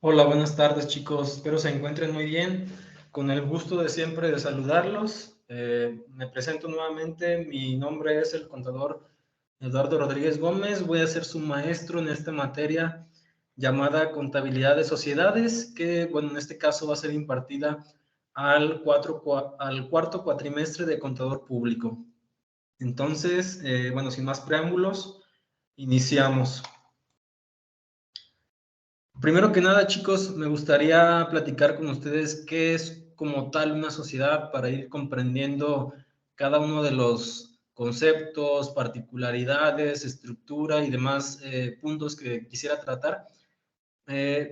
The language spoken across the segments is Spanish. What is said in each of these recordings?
Hola, buenas tardes chicos, espero se encuentren muy bien. Con el gusto de siempre de saludarlos. Me presento nuevamente, mi nombre es el contador Eduardo Rodríguez Gómez, voy a ser su maestro en esta materia llamada Contabilidad de Sociedades, que bueno, en este caso va a ser impartida al cuarto cuatrimestre de Contador Público. Entonces, bueno, sin más preámbulos, iniciamos. Primero que nada, chicos, me gustaría platicar con ustedes qué es como tal una sociedad para ir comprendiendo cada uno de los conceptos, particularidades, estructura y demás puntos que quisiera tratar.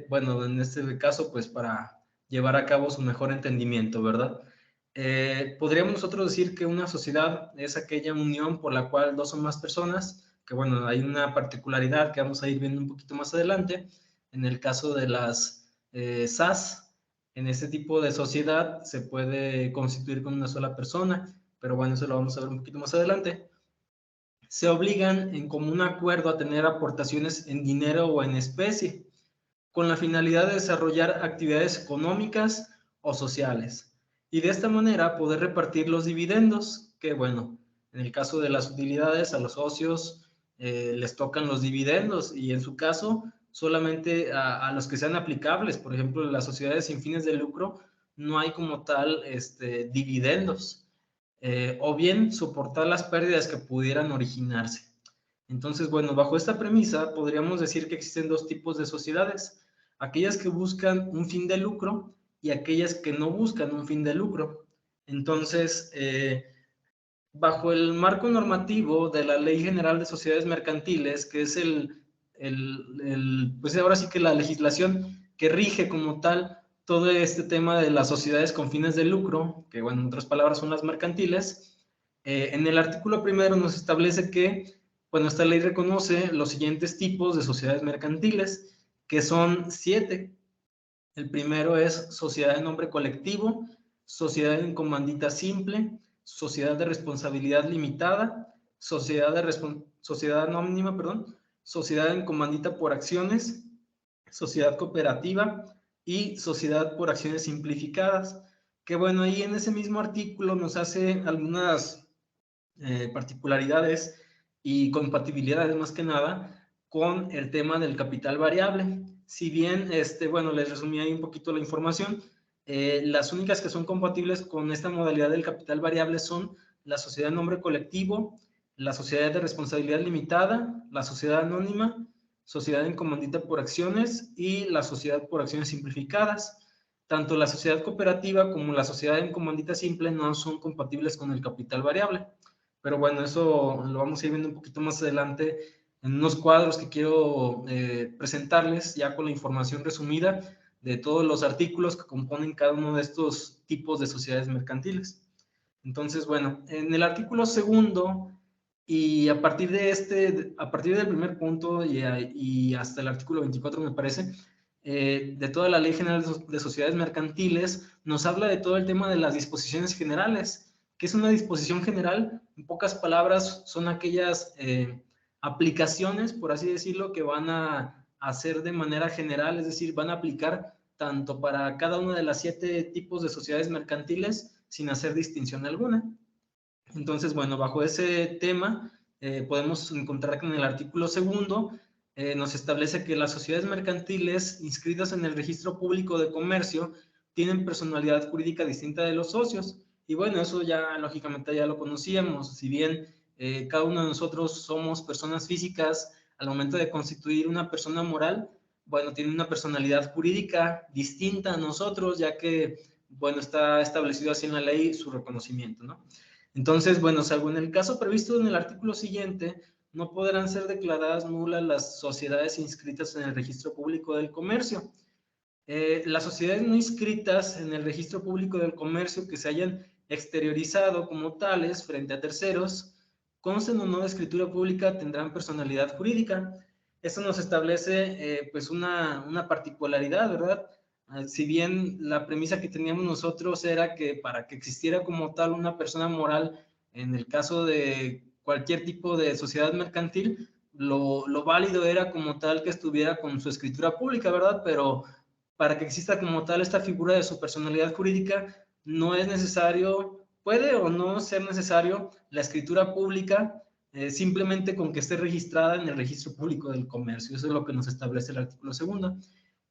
Bueno, en este caso, pues para llevar a cabo su mejor entendimiento, ¿verdad? Podríamos nosotros decir que una sociedad es aquella unión por la cual dos o más personas, que bueno, hay una particularidad que vamos a ir viendo un poquito más adelante, en el caso de las SAS, en este tipo de sociedad se puede constituir con una sola persona, pero bueno, eso lo vamos a ver un poquito más adelante. Se obligan en común acuerdo a tener aportaciones en dinero o en especie con la finalidad de desarrollar actividades económicas o sociales y de esta manera poder repartir los dividendos, que bueno, en el caso de las utilidades a los socios les tocan los dividendos y en su caso solamente a los que sean aplicables, por ejemplo, las sociedades sin fines de lucro no hay como tal dividendos o bien soportar las pérdidas que pudieran originarse. Entonces, bueno, bajo esta premisa podríamos decir que existen dos tipos de sociedades, aquellas que buscan un fin de lucro y aquellas que no buscan un fin de lucro. Entonces, bajo el marco normativo de la Ley General de Sociedades Mercantiles, que es pues ahora sí que la legislación que rige como tal todo este tema de las sociedades con fines de lucro, que bueno, en otras palabras son las mercantiles, en el artículo primero nos establece que, bueno, esta ley reconoce los siguientes tipos de sociedades mercantiles, que son 7. El primero es sociedad de nombre colectivo, sociedad en comandita simple, sociedad de responsabilidad limitada, sociedad anónima, perdón, sociedad en comandita por acciones, sociedad cooperativa y sociedad por acciones simplificadas. Que bueno, ahí en ese mismo artículo nos hace algunas particularidades y compatibilidades más que nada con el tema del capital variable. Si bien, bueno, les resumí ahí un poquito la información, las únicas que son compatibles con esta modalidad del capital variable son la sociedad de nombre colectivo, la sociedad de responsabilidad limitada, la sociedad anónima, sociedad en comandita por acciones y la sociedad por acciones simplificadas. Tanto la sociedad cooperativa como la sociedad en comandita simple no son compatibles con el capital variable. Pero bueno, eso lo vamos a ir viendo un poquito más adelante en unos cuadros que quiero presentarles ya con la información resumida de todos los artículos que componen cada uno de estos tipos de sociedades mercantiles. Entonces, bueno, en el artículo segundo y a partir del primer punto y hasta el artículo 24 me parece, de toda la Ley General de Sociedades Mercantiles, nos habla de todo el tema de las disposiciones generales. ¿Qué es una disposición general? En pocas palabras, son aquellas aplicaciones, por así decirlo, que van a hacer de manera general, es decir, van a aplicar tanto para cada uno de las 7 tipos de sociedades mercantiles sin hacer distinción alguna. Entonces, bueno, bajo ese tema podemos encontrar que en el artículo segundo nos establece que las sociedades mercantiles inscritas en el registro público de comercio tienen personalidad jurídica distinta de los socios. Y bueno, eso ya lógicamente ya lo conocíamos. Si bien cada uno de nosotros somos personas físicas, al momento de constituir una persona moral, bueno, tiene una personalidad jurídica distinta a nosotros, ya que, bueno, está establecido así en la ley su reconocimiento, ¿no? Entonces, bueno, salvo en el caso previsto en el artículo siguiente, no podrán ser declaradas nulas las sociedades inscritas en el registro público del comercio. Las sociedades no inscritas en el registro público del comercio que se hayan exteriorizado como tales frente a terceros, consten o no de escritura pública, tendrán personalidad jurídica. Eso nos establece pues una particularidad, ¿verdad? Si bien la premisa que teníamos nosotros era que para que existiera como tal una persona moral, en el caso de cualquier tipo de sociedad mercantil, lo válido era como tal que estuviera con su escritura pública, ¿verdad? Pero para que exista como tal esta figura de su personalidad jurídica, no es necesario, puede o no ser necesario la escritura pública, simplemente con que esté registrada en el registro público del comercio. Eso es lo que nos establece el artículo 2.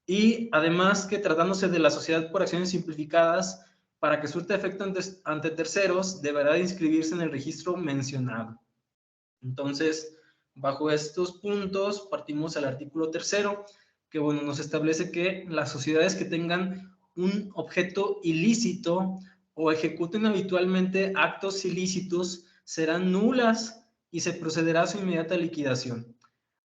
Y además que tratándose de la sociedad por acciones simplificadas, para que surta efecto ante terceros, deberá de inscribirse en el registro mencionado. Entonces, bajo estos puntos, partimos al artículo 3, que bueno, nos establece que las sociedades que tengan un objeto ilícito o ejecuten habitualmente actos ilícitos serán nulas y se procederá a su inmediata liquidación,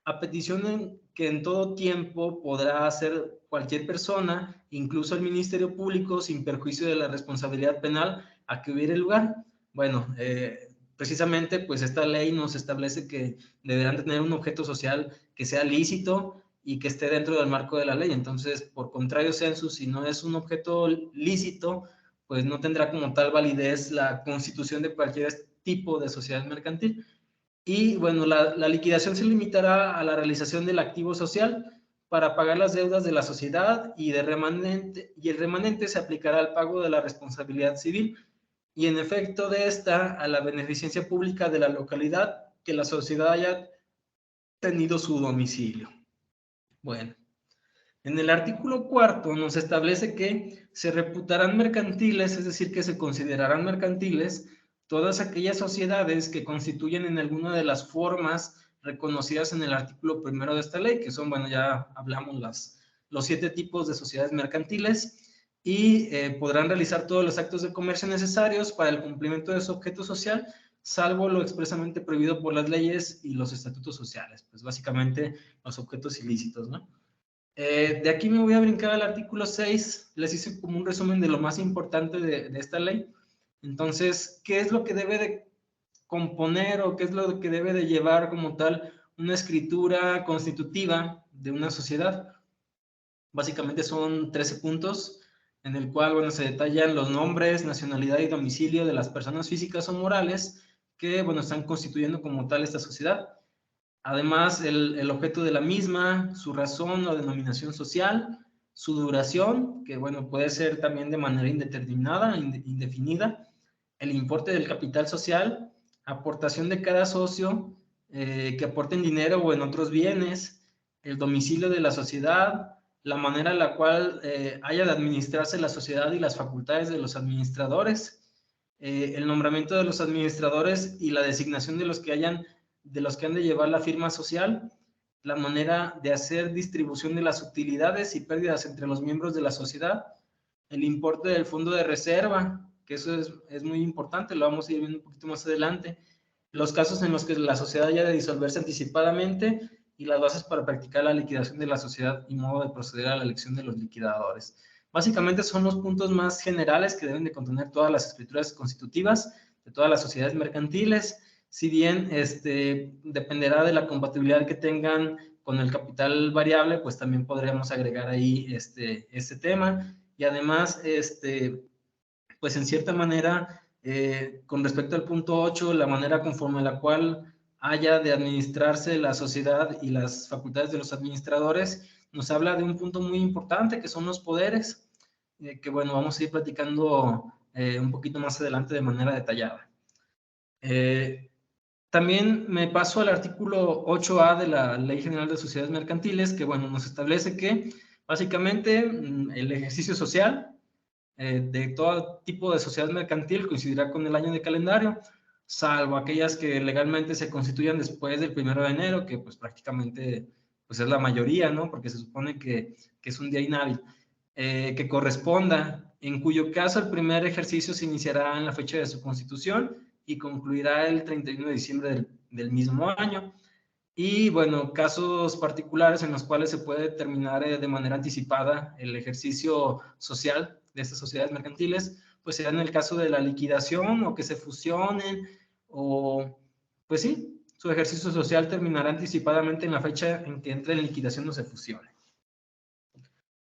a petición que en todo tiempo podrá hacer cualquier persona, incluso el Ministerio Público, sin perjuicio de la responsabilidad penal a que hubiere lugar. Bueno, precisamente, pues esta ley nos establece que deberán tener un objeto social que sea lícito y que esté dentro del marco de la ley. Entonces, por contrario sensu, si no es un objeto lícito, pues no tendrá como tal validez la constitución de cualquier tipo de sociedad mercantil. Y bueno, la liquidación se limitará a la realización del activo social para pagar las deudas de la sociedad y el remanente se aplicará al pago de la responsabilidad civil y en efecto de esta a la beneficencia pública de la localidad que la sociedad haya tenido su domicilio. Bueno, en el artículo 4 nos establece que se reputarán mercantiles, es decir, que se considerarán mercantiles todas aquellas sociedades que constituyen en alguna de las formas reconocidas en el artículo 1 de esta ley, que son, bueno, ya hablamos los 7 tipos de sociedades mercantiles, y podrán realizar todos los actos de comercio necesarios para el cumplimiento de su objeto social, salvo lo expresamente prohibido por las leyes y los estatutos sociales, pues básicamente los objetos ilícitos, ¿no? De aquí me voy a brincar al artículo 6, les hice como un resumen de lo más importante de esta ley. Entonces, ¿qué es lo que debe de componer o qué es lo que debe de llevar como tal una escritura constitutiva de una sociedad? Básicamente son 13 puntos en el cual, bueno, se detallan los nombres, nacionalidad y domicilio de las personas físicas o morales que, bueno, están constituyendo como tal esta sociedad. Además, el objeto de la misma, su razón o denominación social, su duración, que bueno, puede ser también de manera indeterminada, indefinida, el importe del capital social, aportación de cada socio que aporten dinero o en otros bienes, el domicilio de la sociedad, la manera en la cual haya de administrarse la sociedad y las facultades de los administradores, el nombramiento de los administradores y la designación de los que han de llevar la firma social, la manera de hacer distribución de las utilidades y pérdidas entre los miembros de la sociedad, el importe del fondo de reserva, que eso es muy importante, lo vamos a ir viendo un poquito más adelante, los casos en los que la sociedad haya de disolverse anticipadamente y las bases para practicar la liquidación de la sociedad y modo de proceder a la elección de los liquidadores. Básicamente son los puntos más generales que deben de contener todas las escrituras constitutivas de todas las sociedades mercantiles, si bien dependerá de la compatibilidad que tengan con el capital variable, pues también podríamos agregar ahí este tema. Y además, pues en cierta manera, con respecto al punto 8, la manera conforme a la cual haya de administrarse la sociedad y las facultades de los administradores, nos habla de un punto muy importante que son los poderes, que bueno, vamos a ir platicando un poquito más adelante de manera detallada. También me paso al artículo 8A de la Ley General de Sociedades Mercantiles, que bueno, nos establece que básicamente el ejercicio social de todo tipo de sociedad mercantil coincidirá con el año de calendario, salvo aquellas que legalmente se constituyan después del 1 de enero, que pues prácticamente pues es la mayoría, ¿no? Porque se supone que es un día inhábil, que corresponda, en cuyo caso el primer ejercicio se iniciará en la fecha de su constitución y concluirá el 31 de diciembre del mismo año. Y bueno, casos particulares en los cuales se puede terminar de manera anticipada el ejercicio social de estas sociedades mercantiles, pues será en el caso de la liquidación o que se fusionen o, pues sí, su ejercicio social terminará anticipadamente en la fecha en que entre en liquidación o se fusione.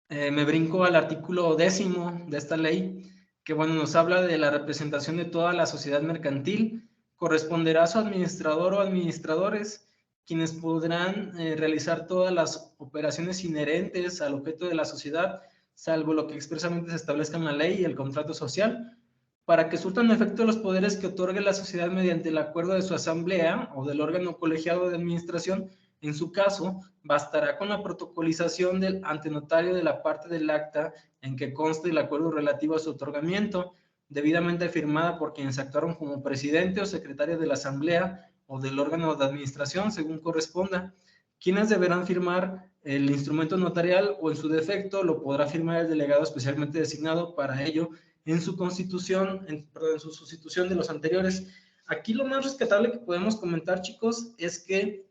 Me brinco al artículo 10 de esta ley, que bueno, nos habla de la representación de toda la sociedad mercantil, corresponderá a su administrador o administradores, quienes podrán realizar todas las operaciones inherentes al objeto de la sociedad salvo lo que expresamente se establezca en la ley y el contrato social, para que surtan efecto los poderes que otorgue la sociedad mediante el acuerdo de su asamblea o del órgano colegiado de administración. En su caso, bastará con la protocolización del ante notario de la parte del acta en que conste el acuerdo relativo a su otorgamiento, debidamente firmada por quienes actuaron como presidente o secretario de la asamblea o del órgano de administración, según corresponda, quienes deberán firmar el instrumento notarial o en su defecto lo podrá firmar el delegado especialmente designado para ello en su constitución, en su sustitución de los anteriores. Aquí lo más rescatable que podemos comentar, chicos, es que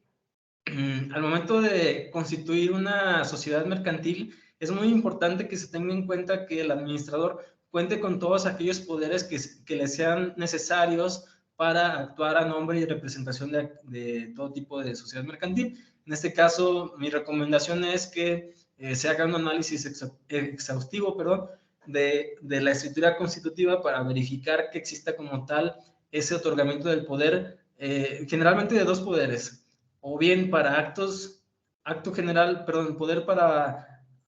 al momento de constituir una sociedad mercantil, es muy importante que se tenga en cuenta que el administrador cuente con todos aquellos poderes que le sean necesarios para actuar a nombre y representación de todo tipo de sociedad mercantil. En este caso, mi recomendación es que se haga un análisis exhaustivo, de la escritura constitutiva para verificar que exista como tal ese otorgamiento del poder, generalmente de dos poderes, o bien para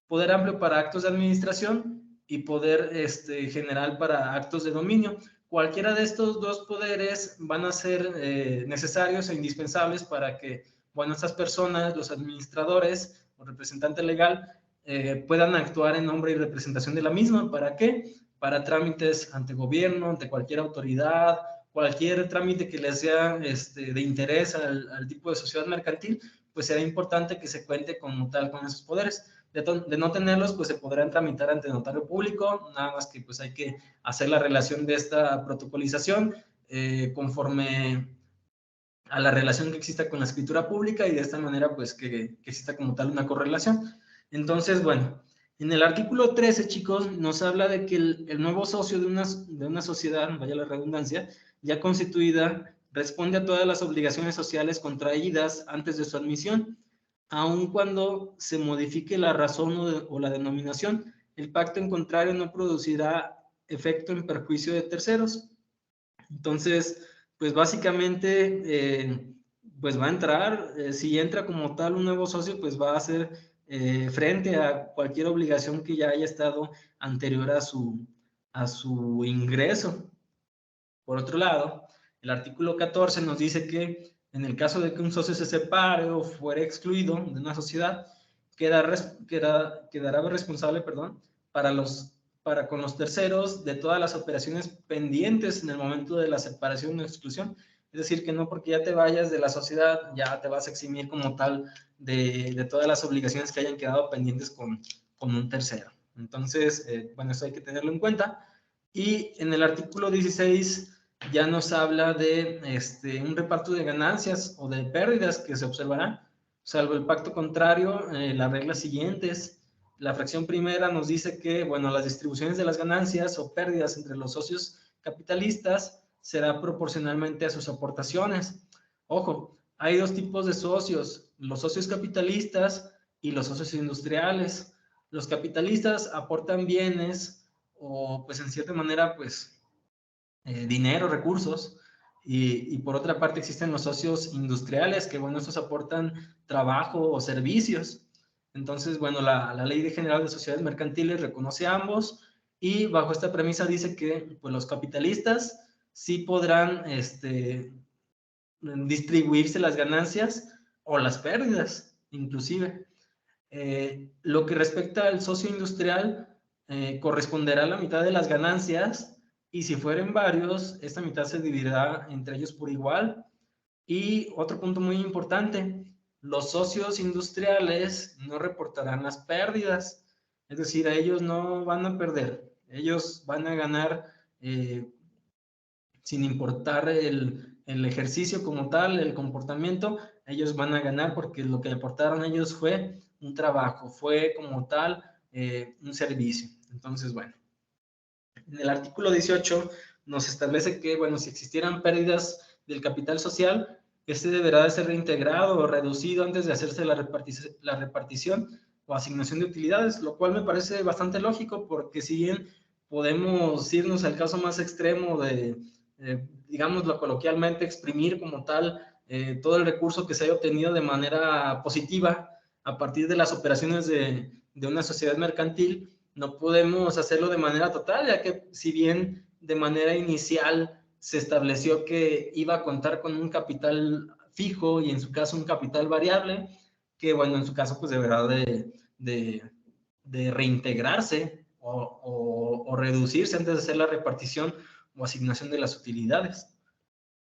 poder amplio para actos de administración y poder general para actos de dominio. Cualquiera de estos dos poderes van a ser necesarios e indispensables para que, bueno, estas personas, los administradores o representante legal, puedan actuar en nombre y representación de la misma. ¿Para qué? Para trámites ante gobierno, ante cualquier autoridad, cualquier trámite que les sea de interés al tipo de sociedad mercantil, pues será importante que se cuente como tal con esos poderes. De no tenerlos, pues se podrán tramitar ante notario público, nada más que pues hay que hacer la relación de esta protocolización conforme a la relación que exista con la escritura pública y de esta manera pues que exista como tal una correlación. Entonces, bueno, en el artículo 13, chicos, nos habla de que el nuevo socio de una sociedad, vaya la redundancia, ya constituida, responde a todas las obligaciones sociales contraídas antes de su admisión, aun cuando se modifique la razón o la denominación. El pacto en contrario no producirá efecto en perjuicio de terceros. Entonces, pues básicamente, pues va a entrar, si entra como tal un nuevo socio, pues va a hacer frente a cualquier obligación que ya haya estado anterior a su ingreso. Por otro lado, el artículo 14 nos dice que en el caso de que un socio se separe o fuera excluido de una sociedad, quedará responsable, para con los terceros de todas las operaciones pendientes en el momento de la separación o exclusión. Es decir, que no porque ya te vayas de la sociedad, ya te vas a eximir como tal de todas las obligaciones que hayan quedado pendientes con un tercero. Entonces, bueno, eso hay que tenerlo en cuenta. Y en el artículo 16 ya nos habla de un reparto de ganancias o de pérdidas que se observará, salvo el pacto contrario, las reglas siguientes. La fracción primera nos dice que, bueno, las distribuciones de las ganancias o pérdidas entre los socios capitalistas será proporcionalmente a sus aportaciones. Ojo, hay dos tipos de socios, los socios capitalistas y los socios industriales. Los capitalistas aportan bienes o, pues, en cierta manera, pues, dinero, recursos, y por otra parte existen los socios industriales, que bueno, estos aportan trabajo o servicios. Entonces, bueno, la Ley General de Sociedades Mercantiles reconoce a ambos y bajo esta premisa dice que pues, los capitalistas sí podrán distribuirse las ganancias o las pérdidas, inclusive. Lo que respecta al socio industrial, corresponderá a la mitad de las ganancias y si fueren varios, esta mitad se dividirá entre ellos por igual. Y otro punto muy importante, los socios industriales no reportarán las pérdidas, es decir, a ellos no van a perder, ellos van a ganar sin importar el ejercicio como tal, el comportamiento, ellos van a ganar porque lo que aportaron ellos fue un trabajo, fue como tal un servicio. Entonces, bueno. En el artículo 18 nos establece que, bueno, si existieran pérdidas del capital social, este deberá de ser reintegrado o reducido antes de hacerse la repartición o asignación de utilidades, lo cual me parece bastante lógico porque si bien podemos irnos al caso más extremo de, digámoslo coloquialmente, exprimir como tal todo el recurso que se haya obtenido de manera positiva a partir de las operaciones de una sociedad mercantil, No podemos hacerlo de manera total, ya que si bien de manera inicial se estableció que iba a contar con un capital fijo y en su caso un capital variable, que bueno, en su caso pues deberá de reintegrarse o reducirse antes de hacer la repartición o asignación de las utilidades.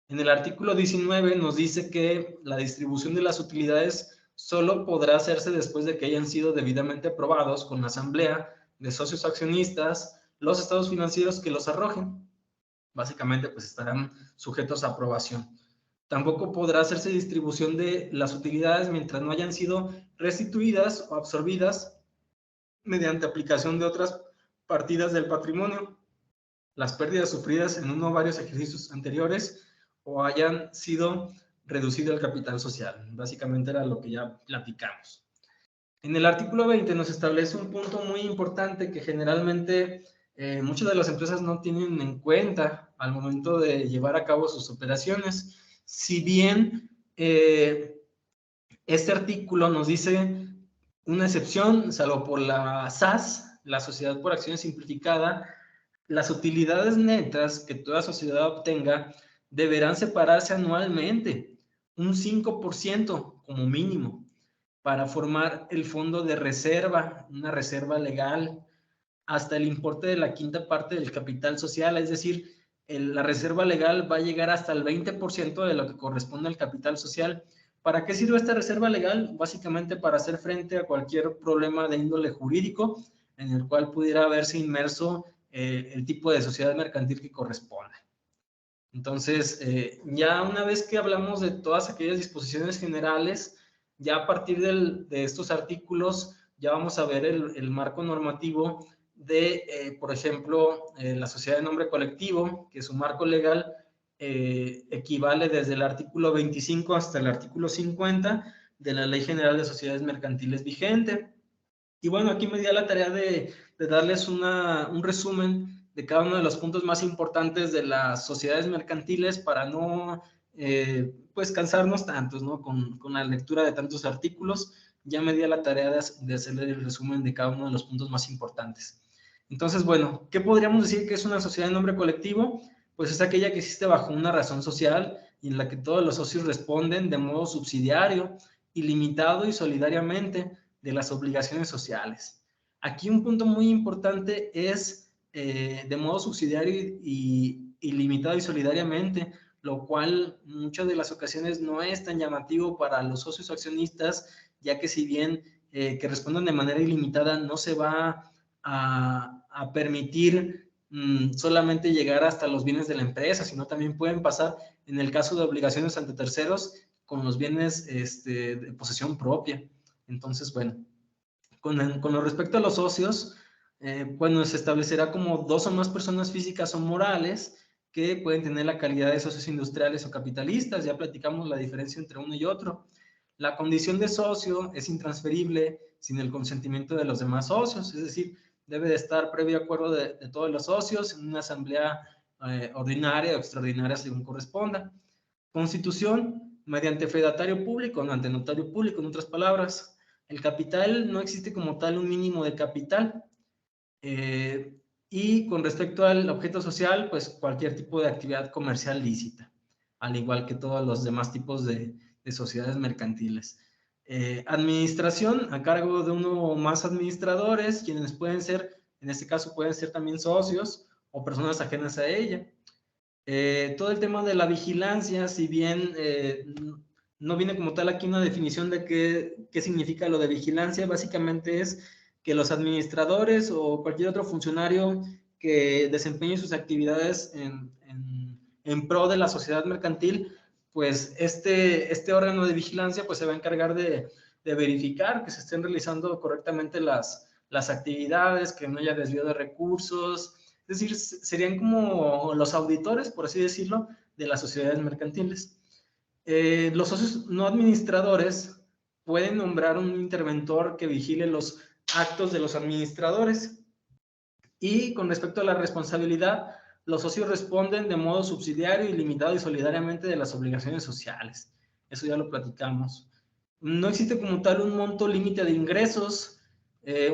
En el artículo 19 nos dice que la distribución de las utilidades solo podrá hacerse después de que hayan sido debidamente aprobados con la asamblea de socios accionistas, los estados financieros que los arrojen. Básicamente, pues estarán sujetos a aprobación. Tampoco podrá hacerse distribución de las utilidades mientras no hayan sido restituidas o absorbidas mediante aplicación de otras partidas del patrimonio, las pérdidas sufridas en uno o varios ejercicios anteriores o hayan sido reducido el capital social. Básicamente era lo que ya platicamos. En el artículo 20 nos establece un punto muy importante que generalmente muchas de las empresas no tienen en cuenta al momento de llevar a cabo sus operaciones. Si bien este artículo nos dice una excepción, salvo por la SAS, la Sociedad por Acciones Simplificada, las utilidades netas que toda sociedad obtenga deberán separarse anualmente, un 5% como mínimo, para formar el fondo de reserva, una reserva legal, hasta el importe de la quinta parte del capital social, es decir, la reserva legal va a llegar hasta el 20% de lo que corresponde al capital social. ¿Para qué sirve esta reserva legal? Básicamente para hacer frente a cualquier problema de índole jurídico en el cual pudiera haberse inmerso el tipo de sociedad mercantil que corresponde. Entonces, ya una vez que hablamos de todas aquellas disposiciones generales, ya a partir de estos artículos, ya vamos a ver el marco normativo de, por ejemplo, la sociedad de nombre colectivo, que su marco legal equivale desde el artículo 25 hasta el artículo 50 de la Ley General de Sociedades Mercantiles vigente. Y bueno, aquí me di a la tarea de darles un resumen de cada uno de los puntos más importantes de las sociedades mercantiles para no pues cansarnos tantos, ¿no? Con la lectura de tantos artículos, ya me di a la tarea de hacerle el resumen de cada uno de los puntos más importantes. Entonces, bueno, ¿qué podríamos decir que es una sociedad de nombre colectivo? Pues es aquella que existe bajo una razón social y en la que todos los socios responden de modo subsidiario, ilimitado y solidariamente de las obligaciones sociales. Aquí un punto muy importante es de modo subsidiario y limitado y solidariamente, lo cual en muchas de las ocasiones no es tan llamativo para los socios accionistas, ya que si bien que respondan de manera ilimitada no se va a permitir solamente llegar hasta los bienes de la empresa, sino también pueden pasar en el caso de obligaciones ante terceros con los bienes de posesión propia. Entonces, bueno, con lo respecto a los socios, bueno, se establecerá como dos o más personas físicas o morales que pueden tener la calidad de socios industriales o capitalistas. Ya platicamos la diferencia entre uno y otro. La condición de socio es intransferible sin el consentimiento de los demás socios, es decir, debe de estar previo acuerdo de todos los socios en una asamblea ordinaria o extraordinaria según corresponda. Constitución, mediante fedatario público, no ante notario público, en otras palabras. El capital no existe como tal un mínimo de capital. Y con respecto al objeto social, pues cualquier tipo de actividad comercial lícita, al igual que todos los demás tipos de sociedades mercantiles. Administración a cargo de uno o más administradores, quienes pueden ser, en este caso pueden ser también socios o personas ajenas a ella. Todo el tema de la vigilancia, si bien no viene como tal aquí una definición de qué significa lo de vigilancia, básicamente es que los administradores o cualquier otro funcionario que desempeñe sus actividades en pro de la sociedad mercantil, pues este órgano de vigilancia pues se va a encargar de verificar que se estén realizando correctamente las actividades, que no haya desvío de recursos. Es decir, serían como los auditores, por así decirlo, de las sociedades mercantiles. Los socios no administradores pueden nombrar un interventor que vigile los actos de los administradores. Y con respecto a la responsabilidad, los socios responden de modo subsidiario, ilimitado y solidariamente de las obligaciones sociales. Eso ya lo platicamos. No existe como tal un monto límite de ingresos.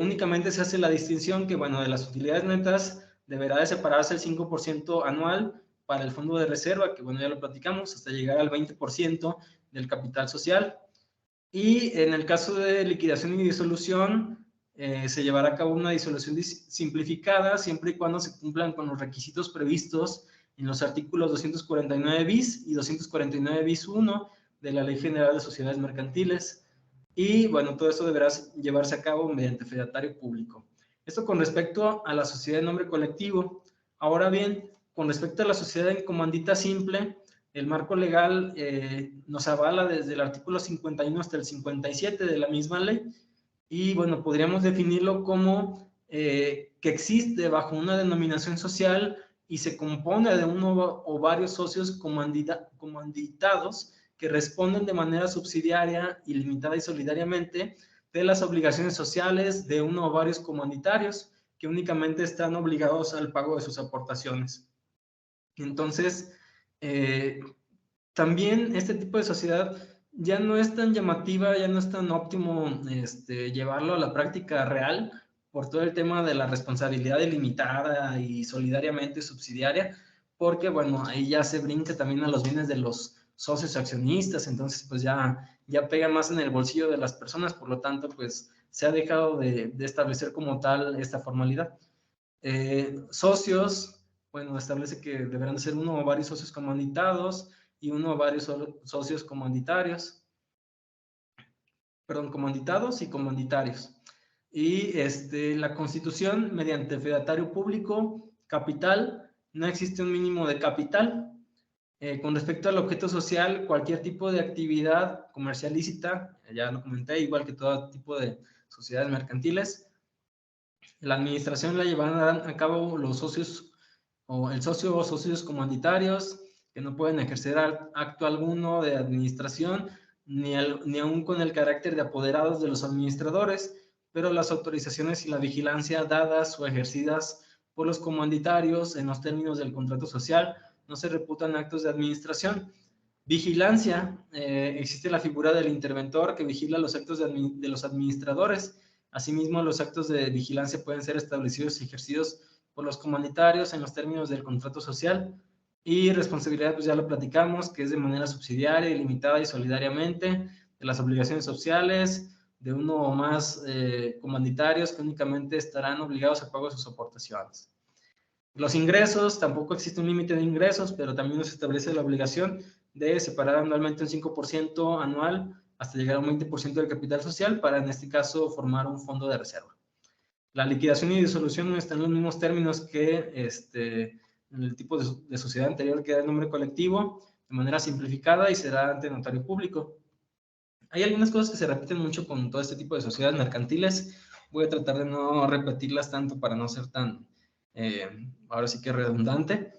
Únicamente se hace la distinción que, bueno, de las utilidades netas deberá de separarse el 5% anual para el fondo de reserva, que bueno, ya lo platicamos, hasta llegar al 20% del capital social. Y en el caso de liquidación y disolución, se llevará a cabo una disolución simplificada siempre y cuando se cumplan con los requisitos previstos en los artículos 249 bis y 249 bis 1 de la Ley General de Sociedades Mercantiles. Y bueno, todo esto deberá llevarse a cabo mediante fedatario público. Esto con respecto a la sociedad de nombre colectivo. Ahora bien, con respecto a la sociedad en comandita simple, el marco legal nos avala desde el artículo 51 hasta el 57 de la misma ley. Y bueno, podríamos definirlo como que existe bajo una denominación social y se compone de uno o varios socios comanditados que responden de manera subsidiaria, ilimitada y solidariamente de las obligaciones sociales de uno o varios comanditarios que únicamente están obligados al pago de sus aportaciones. Entonces, también este tipo de sociedad ya no es tan llamativa, ya no es tan óptimo llevarlo a la práctica real por todo el tema de la responsabilidad ilimitada y solidariamente subsidiaria, porque bueno, ahí ya se brinca también a los bienes de los socios accionistas, entonces pues ya pega más en el bolsillo de las personas, por lo tanto pues se ha dejado de establecer como tal esta formalidad. Socios, bueno, establece que deberán ser uno o varios socios comanditados y uno o varios socios comanditarios, perdón, comanditados y comanditarios. Y la Constitución, mediante fedatario público, capital, no existe un mínimo de capital. Con respecto al objeto social, cualquier tipo de actividad comercial lícita, ya lo comenté, igual que todo tipo de sociedades mercantiles, la administración la llevarán a cabo los socios o el socio o socios comanditarios que no pueden ejercer acto alguno de administración ni aún con el carácter de apoderados de los administradores, pero las autorizaciones y la vigilancia dadas o ejercidas por los comanditarios en los términos del contrato social no se reputan actos de administración. Vigilancia, existe la figura del interventor que vigila los actos de los administradores. Asimismo, los actos de vigilancia pueden ser establecidos y ejercidos por los comunitarios en los términos del contrato social. Y responsabilidad, pues ya lo platicamos, que es de manera subsidiaria, ilimitada y solidariamente de las obligaciones sociales de uno o más comanditarios que únicamente estarán obligados a pago de sus aportaciones. Los ingresos, tampoco existe un límite de ingresos, pero también nos establece la obligación de separar anualmente un 5% anual hasta llegar a un 20% del capital social para, en este caso, formar un fondo de reserva. La liquidación y disolución están en los mismos términos que en el tipo de sociedad anterior, que era el nombre colectivo, de manera simplificada y será ante notario público. Hay algunas cosas que se repiten mucho con todo este tipo de sociedades mercantiles. Voy a tratar de no repetirlas tanto para no ser tan, ahora sí que redundante.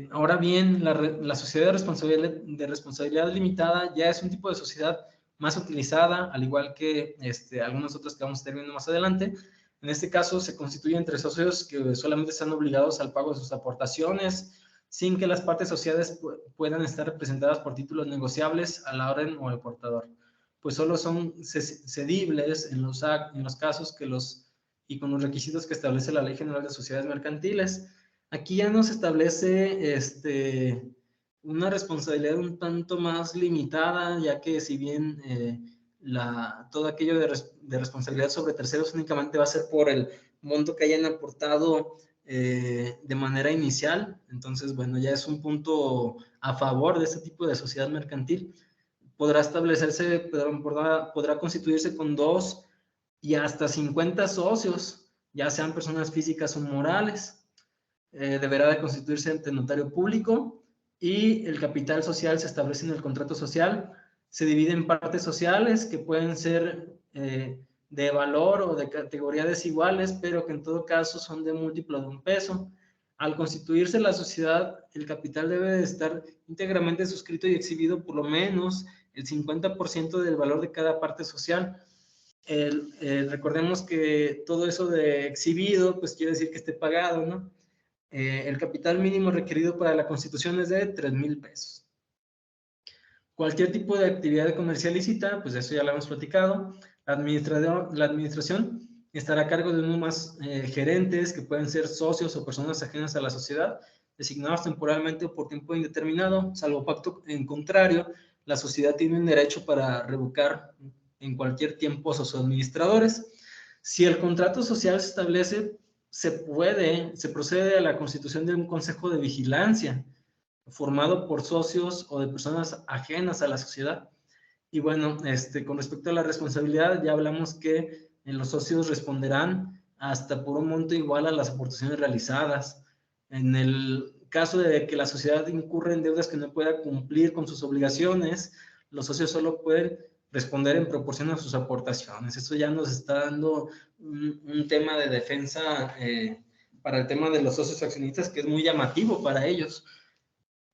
Ahora bien, la sociedad de responsabilidad limitada ya es un tipo de sociedad más utilizada, al igual que algunas otras que vamos a estar viendo más adelante. En este caso, se constituye entre socios que solamente están obligados al pago de sus aportaciones, sin que las partes sociales puedan estar representadas por títulos negociables a la orden o al portador, pues solo son cedibles en los casos y con los requisitos que establece la Ley General de Sociedades Mercantiles. Aquí ya nos establece una responsabilidad un tanto más limitada, ya que si bien todo aquello de responsabilidad sobre terceros únicamente va a ser por el monto que hayan aportado de manera inicial, entonces, bueno, ya es un punto a favor de este tipo de sociedad mercantil. Podrá constituirse con 2 y hasta 50 socios, ya sean personas físicas o morales. Deberá de constituirse ante notario público y el capital social se establece en el contrato social. Se divide en partes sociales que pueden ser de valor o de categoría desiguales, pero que en todo caso son de múltiplo de un peso. Al constituirse la sociedad, el capital debe de estar íntegramente suscrito y exhibido por lo menos el 50% del valor de cada parte social. Recordemos que todo eso de exhibido, pues quiere decir que esté pagado, ¿no? El capital mínimo requerido para la constitución es de 3,000 pesos. Cualquier tipo de actividad comercial lícita, pues eso ya lo hemos platicado. La administración estará a cargo de uno más gerentes que pueden ser socios o personas ajenas a la sociedad, designados temporalmente o por tiempo indeterminado, salvo pacto en contrario. La sociedad tiene un derecho para revocar en cualquier tiempo a sus administradores. Si el contrato social se establece, se procede a la constitución de un consejo de vigilancia formado por socios o de personas ajenas a la sociedad. Y bueno, con respecto a la responsabilidad, ya hablamos que los socios responderán hasta por un monto igual a las aportaciones realizadas. En el caso de que la sociedad incurra en deudas que no pueda cumplir con sus obligaciones, los socios solo pueden responder en proporción a sus aportaciones. Eso ya nos está dando un tema de defensa para el tema de los socios accionistas que es muy llamativo para ellos.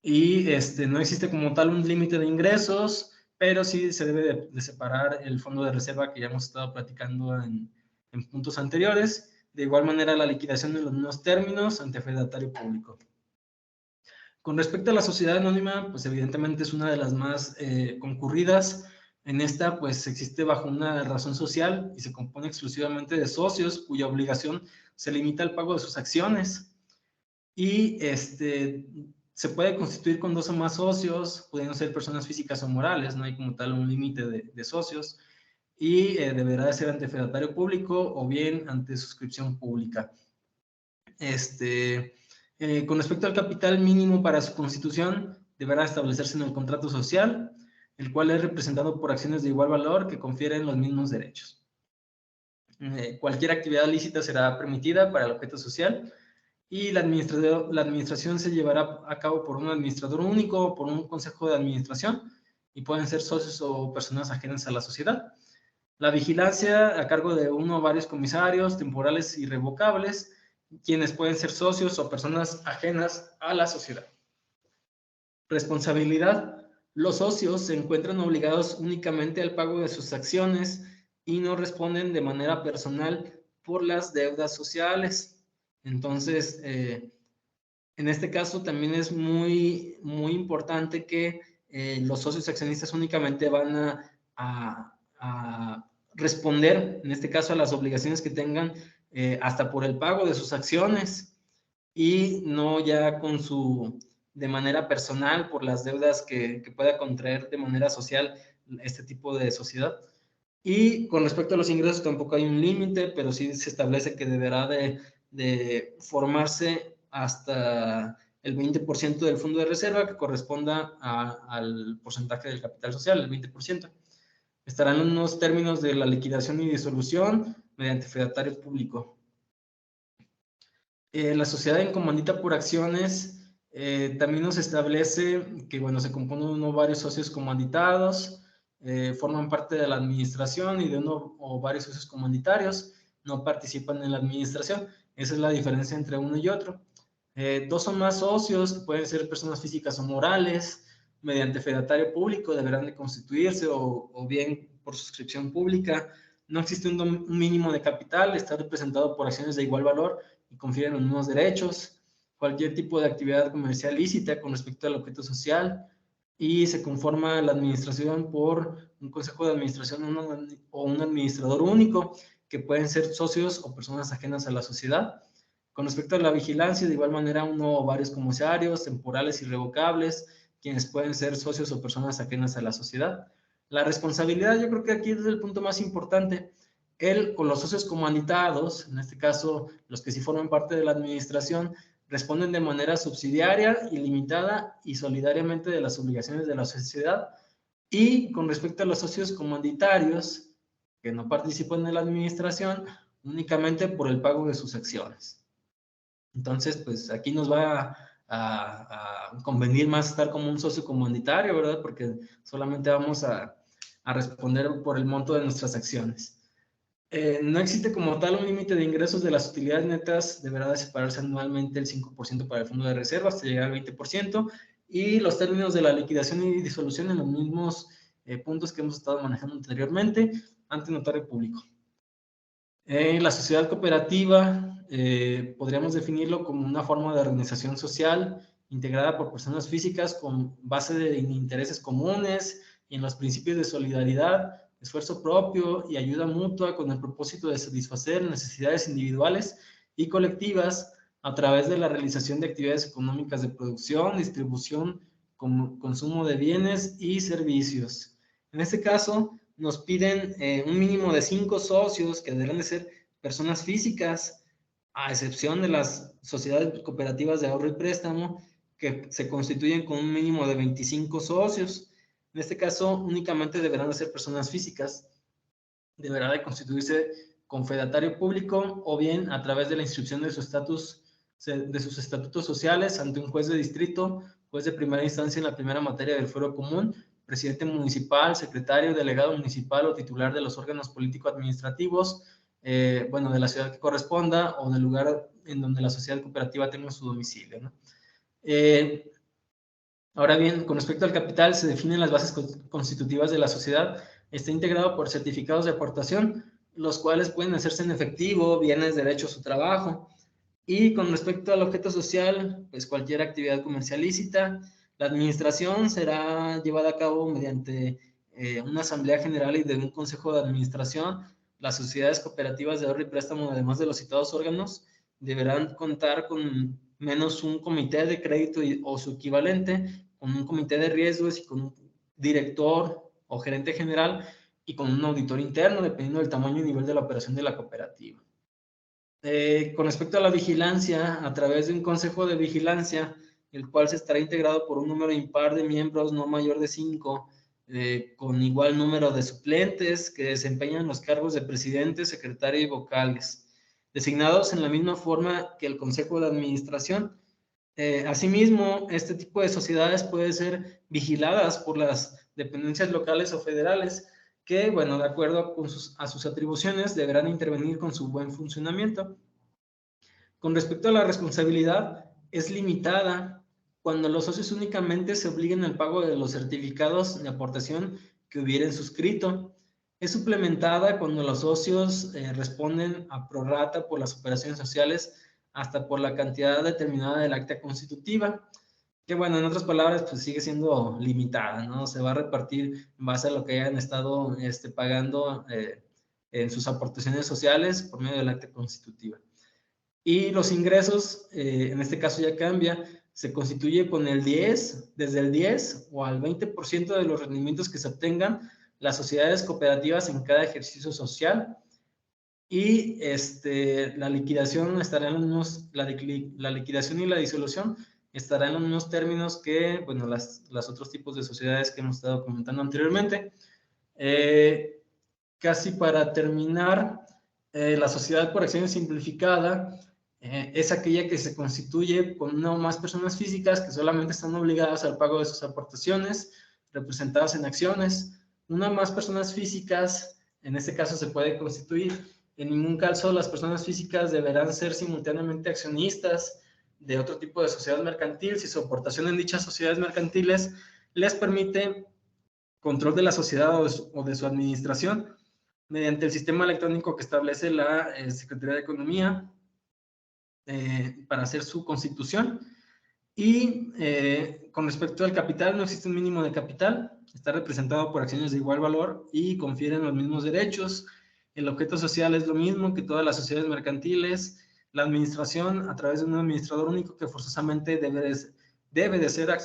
Y no existe como tal un límite de ingresos, pero sí se debe de separar el fondo de reserva que ya hemos estado platicando en puntos anteriores. De igual manera, la liquidación en los mismos términos ante fedatario público. Con respecto a la sociedad anónima, pues evidentemente es una de las más concurridas. En esta, pues existe bajo una razón social y se compone exclusivamente de socios cuya obligación se limita al pago de sus acciones. Y se puede constituir con 2 o más socios, pueden ser personas físicas o morales, no hay como tal un límite de socios, y deberá de ser ante fedatario público o bien ante suscripción pública. Con respecto al capital mínimo para su constitución, deberá establecerse en el contrato social, el cual es representado por acciones de igual valor que confieren los mismos derechos. Cualquier actividad lícita será permitida para el objeto social, y la administración se llevará a cabo por un administrador único o por un consejo de administración, y pueden ser socios o personas ajenas a la sociedad. La vigilancia a cargo de uno o varios comisarios temporales y revocables, quienes pueden ser socios o personas ajenas a la sociedad. Responsabilidad. Los socios se encuentran obligados únicamente al pago de sus acciones y no responden de manera personal por las deudas sociales. Entonces, en este caso también es muy, muy importante que los socios accionistas únicamente van a responder, en este caso, a las obligaciones que tengan hasta por el pago de sus acciones, y no ya de manera personal por las deudas que pueda contraer de manera social este tipo de sociedad. Y con respecto a los ingresos tampoco hay un límite, pero sí se establece que deberá de formarse hasta el 20% del fondo de reserva, que corresponda al porcentaje del capital social, el 20%. Estarán en unos términos de la liquidación y disolución mediante fedatario público. La sociedad en comandita por acciones también nos establece que, bueno, se compone de uno o varios socios comanditados, forman parte de la administración, y de uno o varios socios comanditarios no participan en la administración. Esa es la diferencia entre uno y otro. 2 o más socios, que pueden ser personas físicas o morales, mediante fedatario público deberán de constituirse o bien por suscripción pública. No existe un mínimo de capital, está representado por acciones de igual valor y confieren los mismos derechos. Cualquier tipo de actividad comercial lícita con respecto al objeto social, y se conforma la administración por un consejo de administración o un administrador único, que pueden ser socios o personas ajenas a la sociedad. Con respecto a la vigilancia, de igual manera, uno o varios comisarios temporales y revocables, quienes pueden ser socios o personas ajenas a la sociedad. La responsabilidad, yo creo que aquí es el punto más importante. Él o los socios comanditados, en este caso los que sí forman parte de la administración, responden de manera subsidiaria, ilimitada y solidariamente de las obligaciones de la sociedad. Y con respecto a los socios comanditarios, que no participan en la administración, únicamente por el pago de sus acciones. Entonces, pues aquí nos va a convenir más estar como un socio comanditario, ¿verdad? Porque solamente vamos a responder por el monto de nuestras acciones. No existe como tal un límite de ingresos de las utilidades netas, deberá de separarse anualmente el 5% para el fondo de reserva hasta llegar al 20%, y los términos de la liquidación y disolución en los mismos puntos que hemos estado manejando anteriormente ante notario público. La sociedad cooperativa podríamos definirlo como una forma de organización social integrada por personas físicas con base en intereses comunes y en los principios de solidaridad, esfuerzo propio y ayuda mutua con el propósito de satisfacer necesidades individuales y colectivas a través de la realización de actividades económicas de producción, distribución, consumo de bienes y servicios. En este caso, nos piden un mínimo de 5 socios que deberán de ser personas físicas, a excepción de las sociedades cooperativas de ahorro y préstamo, que se constituyen con un mínimo de 25 socios. En este caso, únicamente deberán de ser personas físicas. Deberá de constituirse confedatario público o bien a través de la inscripción de sus estatutos sociales ante un juez de distrito, juez de primera instancia en la primera materia del fuero común, presidente municipal, secretario, delegado municipal o titular de los órganos político-administrativos, bueno, de la ciudad que corresponda o del lugar en donde la sociedad cooperativa tenga su domicilio, ¿no? Ahora bien, con respecto al capital, se definen las bases constitutivas de la sociedad. Está integrado por certificados de aportación, los cuales pueden hacerse en efectivo, bienes, derechos o trabajo. Y con respecto al objeto social, pues cualquier actividad comercial lícita. La administración será llevada a cabo mediante una asamblea general y de un consejo de administración. Las sociedades cooperativas de ahorro y préstamo, además de los citados órganos, deberán contar con menos un comité de crédito o su equivalente, con un comité de riesgos y con un director o gerente general y con un auditor interno, dependiendo del tamaño y nivel de la operación de la cooperativa. Con respecto a la vigilancia, a través de un consejo de vigilancia, el cual se estará integrado por un número impar de miembros no mayor de 5, con igual número de suplentes que desempeñan los cargos de presidente, secretario y vocales, designados en la misma forma que el consejo de administración. Asimismo, este tipo de sociedades pueden ser vigiladas por las dependencias locales o federales que, bueno, de acuerdo a sus atribuciones, deberán intervenir con su buen funcionamiento. Con respecto a la responsabilidad, es limitada cuando los socios únicamente se obliguen al pago de los certificados de aportación que hubieran suscrito. Es suplementada cuando los socios responden a prorrata por las operaciones sociales hasta por la cantidad determinada del acta constitutiva, que bueno, en otras palabras, pues sigue siendo limitada, ¿no? Se va a repartir en base a lo que hayan estado pagando en sus aportaciones sociales por medio del acta constitutiva. Y los ingresos, en este caso ya cambia, se constituye con el 10, desde el 10 o al 20% de los rendimientos que se obtengan las sociedades cooperativas en cada ejercicio social. Y la liquidación estará en unos, la liquidación y la disolución estarán en unos términos que, bueno, las otros tipos de sociedades que hemos estado comentando anteriormente. Casi para terminar, la sociedad por acciones simplificada es aquella que se constituye con una o más personas físicas que solamente están obligadas al pago de sus aportaciones representadas en acciones. Una o más personas físicas, en este caso, se puede constituir. En ningún caso las personas físicas deberán ser simultáneamente accionistas de otro tipo de sociedad mercantil si su aportación en dichas sociedades mercantiles les permite control de la sociedad o de su administración mediante el sistema electrónico que establece la Secretaría de Economía para hacer su constitución. Y con respecto al capital, no existe un mínimo de capital, está representado por acciones de igual valor y confieren los mismos derechos. El objeto social es lo mismo que todas las sociedades mercantiles. La administración, a través de un administrador único que forzosamente debe de ser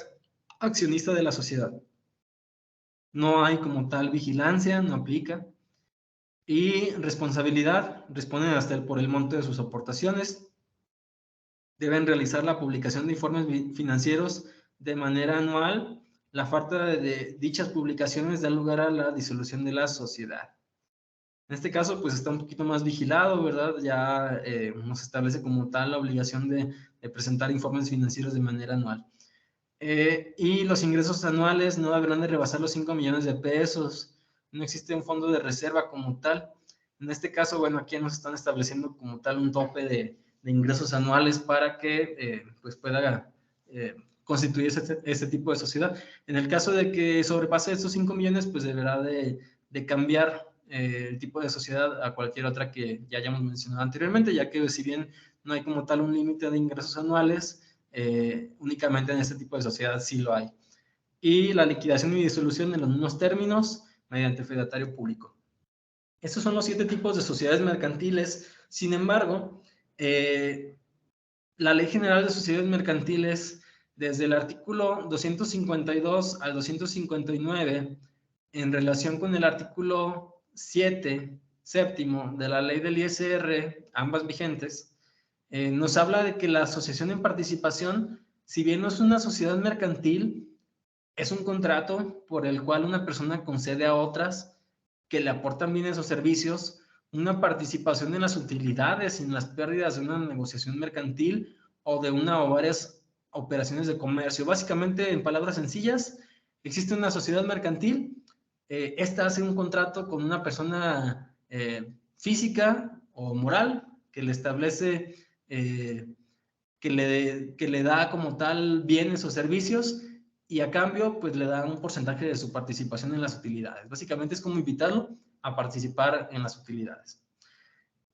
accionista de la sociedad. No hay como tal vigilancia, no aplica. Y responsabilidad, responden hasta por el monto de sus aportaciones. Deben realizar la publicación de informes financieros de manera anual. La falta de dichas publicaciones da lugar a la disolución de la sociedad. En este caso, pues está un poquito más vigilado, ¿verdad? Ya nos establece como tal la obligación de presentar informes financieros de manera anual. Y los ingresos anuales no deberán de rebasar los 5 millones de pesos. No existe un fondo de reserva como tal. En este caso, bueno, aquí nos están estableciendo como tal un tope de ingresos anuales para que pues pueda constituirse este tipo de sociedad. En el caso de que sobrepase estos 5 millones, pues deberá de cambiar el tipo de sociedad a cualquier otra que ya hayamos mencionado anteriormente, ya que si bien no hay como tal un límite de ingresos anuales, únicamente en este tipo de sociedad sí lo hay. Y la liquidación y disolución en los mismos términos, mediante fedatario público. Estos son los 7 tipos de sociedades mercantiles. Sin embargo, la Ley General de Sociedades Mercantiles, desde el artículo 252 al 259, en relación con el artículo 7, séptimo, de la Ley del ISR, ambas vigentes, nos habla de que la asociación en participación, si bien no es una sociedad mercantil, es un contrato por el cual una persona concede a otras que le aportan bienes o servicios una participación en las utilidades y en las pérdidas de una negociación mercantil o de una o varias operaciones de comercio. Básicamente, en palabras sencillas, existe una sociedad mercantil, esta hace un contrato con una persona física o moral que le establece, que le da como tal bienes o servicios, y a cambio pues le da un porcentaje de su participación en las utilidades. Básicamente es como invitarlo a participar en las utilidades.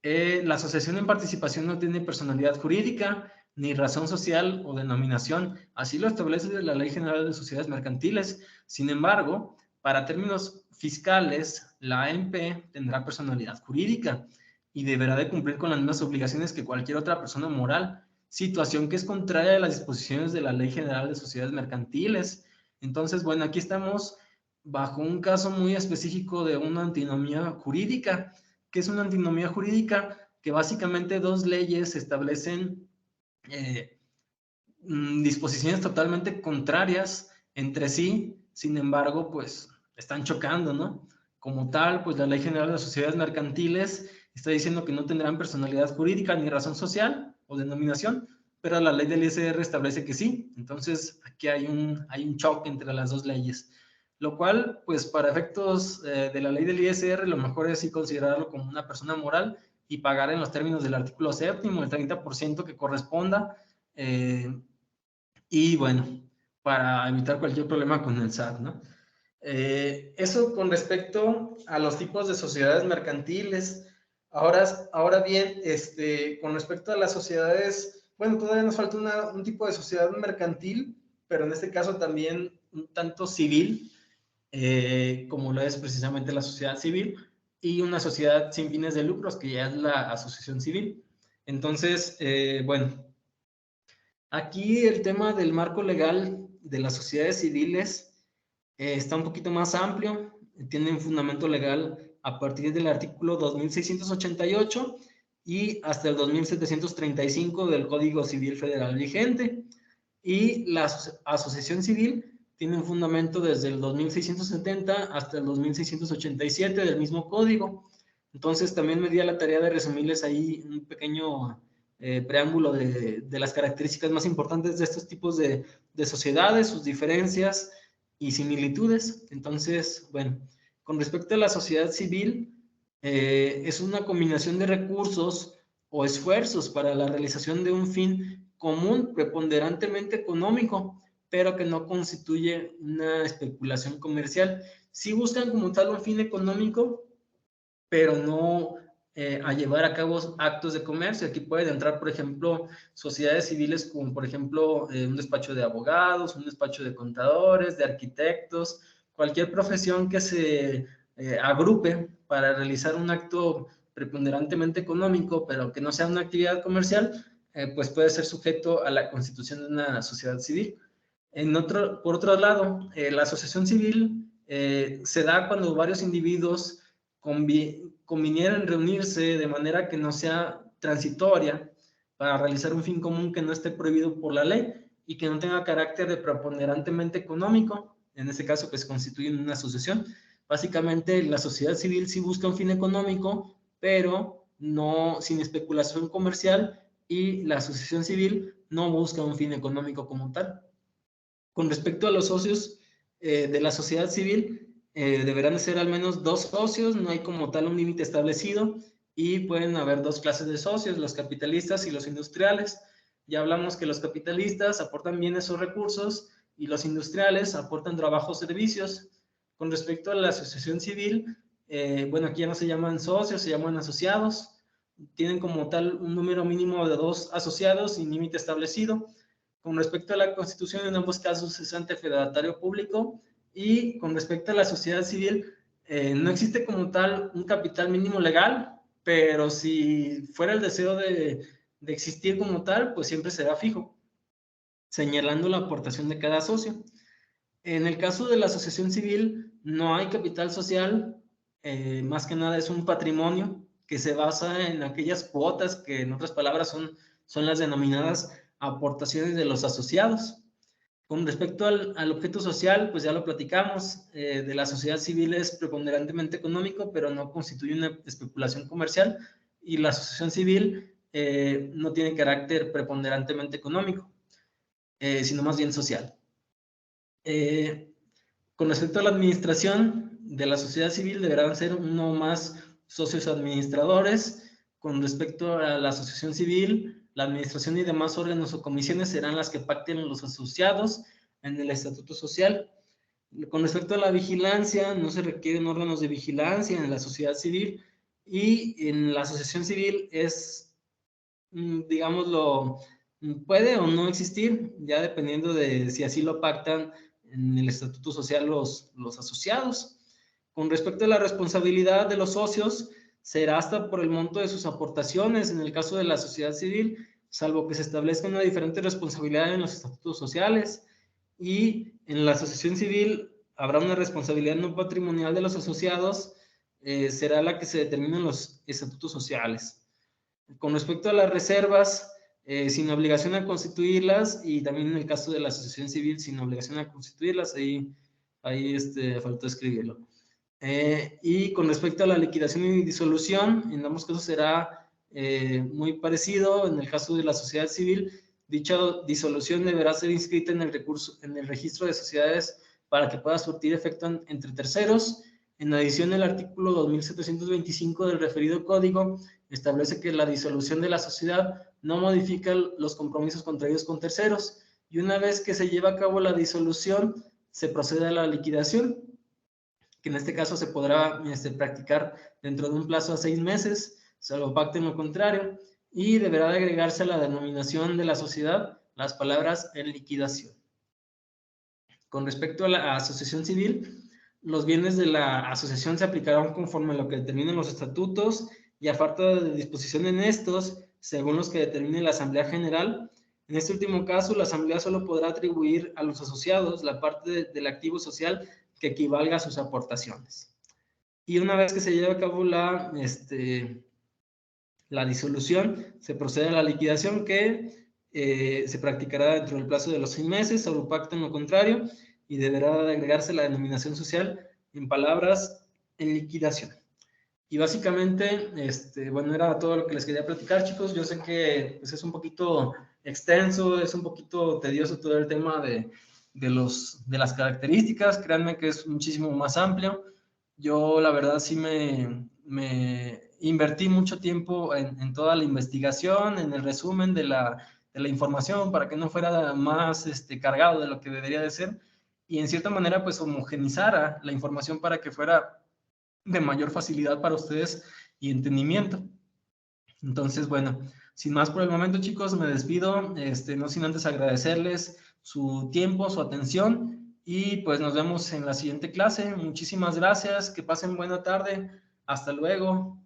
La asociación en participación no tiene personalidad jurídica, ni razón social o denominación, así lo establece la Ley General de Sociedades Mercantiles. Sin embargo, para términos fiscales, la AMP tendrá personalidad jurídica y deberá de cumplir con las mismas obligaciones que cualquier otra persona moral, situación que es contraria a las disposiciones de la Ley General de Sociedades Mercantiles. Entonces, bueno, aquí estamos bajo un caso muy específico de una antinomía jurídica. ¿Qué es una antinomía jurídica? Que básicamente dos leyes establecen disposiciones totalmente contrarias entre sí, sin embargo, pues están chocando, ¿no? Como tal, pues la Ley General de Sociedades Mercantiles está diciendo que no tendrán personalidad jurídica ni razón social o denominación, pero la ley del ISR establece que sí. Entonces, aquí hay un choque entre las dos leyes, lo cual, pues para efectos de la ley del ISR, lo mejor es sí considerarlo como una persona moral y pagar en los términos del artículo séptimo el 30% que corresponda, y bueno, para evitar cualquier problema con el SAT, ¿no? Eso con respecto a los tipos de sociedades mercantiles. Ahora bien, con respecto a las sociedades, bueno, todavía nos falta un tipo de sociedad mercantil, pero en este caso también un tanto civil, como lo es precisamente la sociedad civil, y una sociedad sin fines de lucros, que ya es la asociación civil. Entonces, bueno, aquí el tema del marco legal de las sociedades civiles está un poquito más amplio, tiene un fundamento legal a partir del artículo 2688 y hasta el 2735 del Código Civil Federal vigente, y la asociación civil tiene un fundamento desde el 2670 hasta el 2687 del mismo código. Entonces también me di a la tarea de resumirles ahí un pequeño preámbulo de las características más importantes de estos tipos de sociedades, sus diferencias y similitudes. Entonces, bueno, con respecto a la sociedad civil, es una combinación de recursos o esfuerzos para la realización de un fin común preponderantemente económico, pero que no constituye una especulación comercial. Sí buscan como tal un fin económico, pero no a llevar a cabo actos de comercio. Aquí pueden entrar, por ejemplo, sociedades civiles como, por ejemplo, un despacho de abogados, un despacho de contadores, de arquitectos, cualquier profesión que se agrupe para realizar un acto preponderantemente económico, pero que no sea una actividad comercial, pues puede ser sujeto a la constitución de una sociedad civil. Por otro lado, la asociación civil se da cuando varios individuos convinieran reunirse de manera que no sea transitoria para realizar un fin común que no esté prohibido por la ley y que no tenga carácter de preponderantemente económico. En este caso, pues constituyen una asociación. Básicamente, la sociedad civil sí busca un fin económico, pero no sin especulación comercial, y la asociación civil no busca un fin económico como tal. Con respecto a los socios de la sociedad civil, deberán de ser al menos 2 socios, no hay como tal un límite establecido, y pueden haber 2 clases de socios, los capitalistas y los industriales. Ya hablamos que los capitalistas aportan bienes o recursos y los industriales aportan trabajo o servicios. Con respecto a la asociación civil, bueno, aquí ya no se llaman socios, se llaman asociados. Tienen como tal un número mínimo de 2 asociados sin límite establecido. Con respecto a la constitución, en ambos casos es ante fedatario público, y con respecto a la sociedad civil, No existe como tal un capital mínimo legal, pero si fuera el deseo de existir como tal, pues siempre será fijo, señalando la aportación de cada socio. En el caso de la asociación civil, no hay capital social, más que nada es un patrimonio que se basa en aquellas cuotas que en otras palabras son las denominadas aportaciones de los asociados. Con respecto al objeto social, pues ya lo platicamos, de la sociedad civil es preponderantemente económico, pero no constituye una especulación comercial, y la asociación civil no tiene carácter preponderantemente económico, sino más bien social. Con respecto a la administración de la sociedad civil, deberán ser uno o más socios administradores. Con respecto a la asociación civil, la administración y demás órganos o comisiones serán las que pacten los asociados en el estatuto social. Con respecto a la vigilancia, no se requieren órganos de vigilancia en la sociedad civil, y en la asociación civil es, digámoslo, puede o no existir, ya dependiendo de si así lo pactan en el estatuto social los asociados. Con respecto a la responsabilidad de los socios, será hasta por el monto de sus aportaciones en el caso de la sociedad civil, salvo que se establezca una diferente responsabilidad en los estatutos sociales. Y en la asociación civil habrá una responsabilidad no patrimonial de los asociados, será la que se determina en los estatutos sociales. Con respecto a las reservas, sin obligación a constituirlas, y también en el caso de la asociación civil, sin obligación a constituirlas, ahí faltó escribirlo. Y con respecto a la liquidación y disolución, en ambos casos será muy parecido. En el caso de la sociedad civil, dicha disolución deberá ser inscrita en el registro de sociedades para que pueda surtir efecto entre terceros. En adición, el artículo 2725 del referido código establece que la disolución de la sociedad no modifica los compromisos contraídos con terceros, y una vez que se lleva a cabo la disolución, se procede a la liquidación, que en este caso se podrá practicar dentro de un plazo de 6 meses, salvo pacten lo contrario, y deberá de agregarse a la denominación de la sociedad las palabras en liquidación. Con respecto a la asociación civil, los bienes de la asociación se aplicarán conforme a lo que determinen los estatutos, y a falta de disposición en estos, según los que determine la Asamblea General. En este último caso, la Asamblea solo podrá atribuir a los asociados la parte del activo social que equivalga a sus aportaciones. Y una vez que se lleve a cabo la disolución, se procede a la liquidación, que se practicará dentro del plazo de los 6 meses, salvo pacto en lo contrario, y deberá de agregarse la denominación social en palabras en liquidación. Y básicamente, bueno, era todo lo que les quería platicar, chicos. Yo sé que pues, es un poquito extenso, es un poquito tedioso todo el tema de las características. Créanme que es muchísimo más amplio. Yo, la verdad, sí me invertí mucho tiempo en toda la investigación, en el resumen de la información, para que no fuera más cargado de lo que debería de ser, y en cierta manera, pues, homogenizara la información para que fuera de mayor facilidad para ustedes y entendimiento. Entonces, bueno, sin más por el momento, chicos, me despido, no sin antes agradecerles su tiempo, su atención, y pues nos vemos en la siguiente clase. Muchísimas gracias, que pasen buena tarde, hasta luego.